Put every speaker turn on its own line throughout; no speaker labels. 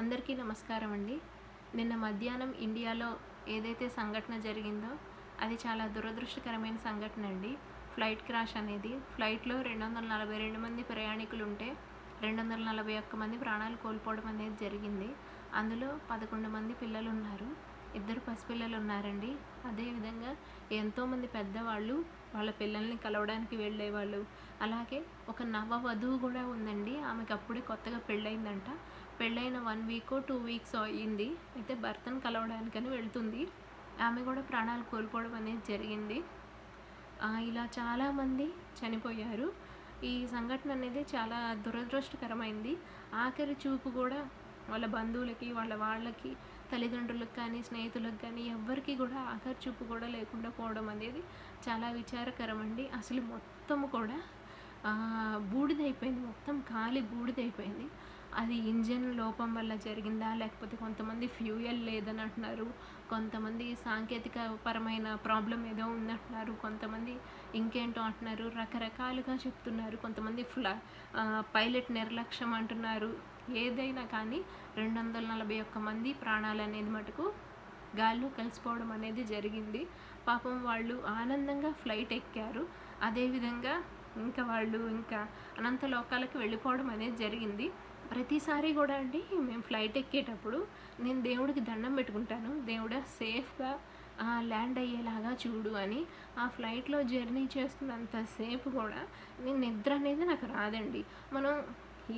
అందరికీ నమస్కారం అండి. నిన్న మధ్యాహ్నం ఇండియాలో ఏదైతే సంఘటన జరిగిందో అది చాలా దురదృష్టకరమైన సంఘటన అండి. ఫ్లైట్ క్రాష్ అనేది. ఫ్లైట్‌లో 242 మంది ప్రయాణికులు ఉంటే 241 మంది ప్రాణాలు కోల్పోవడం అనేది జరిగింది. అందులో 11 మంది పిల్లలున్నారు. 2 పసిపిల్లలు ఉన్నారండి. అదేవిధంగా ఎంతోమంది పెద్దవాళ్ళు వాళ్ళ పిల్లల్ని కలవడానికి వెళ్ళేవాళ్ళు. అలాగే ఒక నవవధువు కూడా ఉందండి. ఆమెకు అప్పుడే కొత్తగా పెళ్ళయిందంట. పెళ్ళైన 1 వీకో 2 వీక్సో అయ్యింది. అయితే భర్తను కలవడానికని వెళ్తుంది. ఆమె కూడా ప్రాణాలు కోల్పోవడం అనేది జరిగింది. ఇలా చాలామంది చనిపోయారు. ఈ సంఘటన అనేది చాలా దురదృష్టకరమైంది. ఆఖరి చూపు కూడా వాళ్ళ బంధువులకి, వాళ్ళకి తల్లిదండ్రులకు కానీ, స్నేహితులకు కానీ ఎవ్వరికీ కూడా ఆఖరి చూపు కూడా లేకుండా పోవడం అనేది చాలా విచారకరం అండి. అసలు మొత్తము కూడా బూడిదైపోయింది. మొత్తం కాలి బూడిదైపోయింది. అది ఇంజిన్ లోపం వల్ల జరిగిందా, లేకపోతే కొంతమంది ఫ్యూయల్ లేదని అంటున్నారు, కొంతమంది సాంకేతిక పరమైన ప్రాబ్లం ఏదో ఉందంటున్నారు, కొంతమంది ఇంకేంటో అంటున్నారు, రకరకాలుగా చెప్తున్నారు. కొంతమంది పైలట్ నిర్లక్ష్యం అంటున్నారు. ఏదైనా కానీ 241 మంది ప్రాణాలు అనేది మటుకు గాల్లో కలిసిపోవడం అనేది జరిగింది. పాపం వాళ్ళు ఆనందంగా ఫ్లైట్ ఎక్కారు. అదేవిధంగా వాళ్ళు అనంత లోకాలకు వెళ్ళిపోవడం అనేది జరిగింది. ప్రతిసారి కూడా అండి మేము ఫ్లైట్ ఎక్కేటప్పుడు నేను దేవుడికి దండం పెట్టుకుంటాను, దేవుడా సేఫ్గా ల్యాండ్ అయ్యేలాగా చూడు అని. ఆ ఫ్లైట్లో జర్నీ చేస్తున్నంతసేపు కూడా నేను నిద్ర అనేది నాకు రాదండి. మనం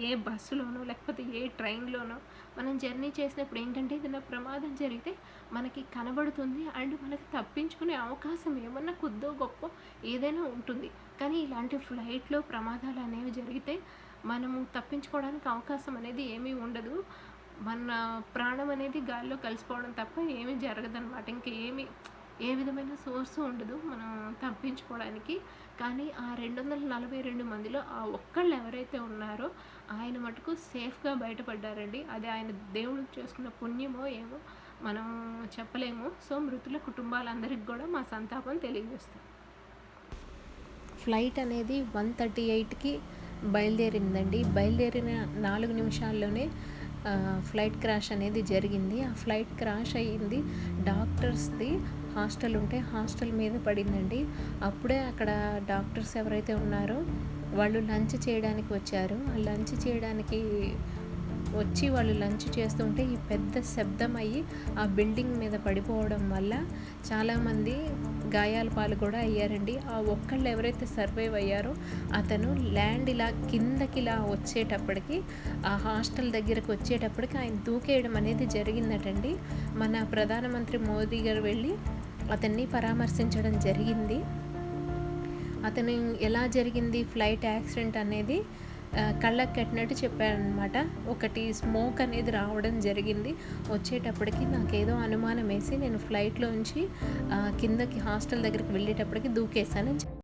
ఏ బస్సులోనో లేకపోతే ఏ ట్రైన్లోనో మనం జర్నీ చేసినప్పుడు ఏంటంటే ఏదైనా ప్రమాదం జరిగితే మనకి కనబడుతుంది అండ్ మనకి తప్పించుకునే అవకాశం ఏమన్నా కొద్దో గొప్ప ఏదైనా ఉంటుంది. కానీ ఇలాంటి ఫ్లైట్లో ప్రమాదాలు అనేవి జరిగితే మనము తప్పించుకోవడానికి అవకాశం అనేది ఏమీ ఉండదు. మన ప్రాణం అనేది గాల్లో కలిసిపోవడం తప్ప ఏమీ జరగదనమాట. ఏ విధమైన సోర్సు ఉండదు మనం తప్పించుకోవడానికి. కానీ ఆ 242 మందిలో ఆ ఒక్కళ్ళు ఎవరైతే ఉన్నారో ఆయన మటుకు సేఫ్గా బయటపడ్డారండి. అది ఆయన దేవుడికి చేసుకున్న పుణ్యమో ఏమో మనం చెప్పలేము. సో మృతుల కుటుంబాలందరికీ కూడా మా సంతాపం తెలియజేస్తాం. ఫ్లైట్ అనేది 1:38కి బయలుదేరిందండి. బయలుదేరిన 4 నిమిషాల్లోనే ఫ్లైట్ క్రాష్ అనేది జరిగింది. ఆ ఫ్లైట్ క్రాష్ అయ్యింది డాక్టర్స్ది హాస్టల్ ఉంటే హాస్టల్ మీద పడిందండి. అప్పుడే అక్కడ డాక్టర్స్ ఎవరైతే ఉన్నారో వాళ్ళు లంచ్ చేయడానికి వచ్చారు. ఆ లంచ్ చేయడానికి వచ్చి వాళ్ళు లంచ్ చేస్తుంటే ఈ పెద్ద శబ్దం అయ్యి ఆ బిల్డింగ్ మీద పడిపోవడం వల్ల చాలామంది గాయాల పాలు కూడా అయ్యారండి. ఆ ఒక్కళ్ళు ఎవరైతే సర్వైవ్ అయ్యారో అతను ల్యాండ్ ఇలా కిందకి ఇలా వచ్చేటప్పటికి ఆ హాస్టల్ దగ్గరకు వచ్చేటప్పటికి ఆయన దూకేయడం అనేది జరిగిందటండి. మన ప్రధానమంత్రి మోదీ గారు వెళ్ళి అతన్ని పరామర్శించడం జరిగింది. అతను ఎలా జరిగింది ఫ్లైట్ యాక్సిడెంట్ అనేది కళ్ళకు కట్టినట్టు చెప్పారనమాట. ఒకటి స్మోక్ అనేది రావడం జరిగింది. వచ్చేటప్పటికి నాకేదో అనుమానం వేసి నేను ఫ్లైట్లోంచి కిందకి హాస్టల్ దగ్గరికి వెళ్ళేటప్పటికి దూకేశాను.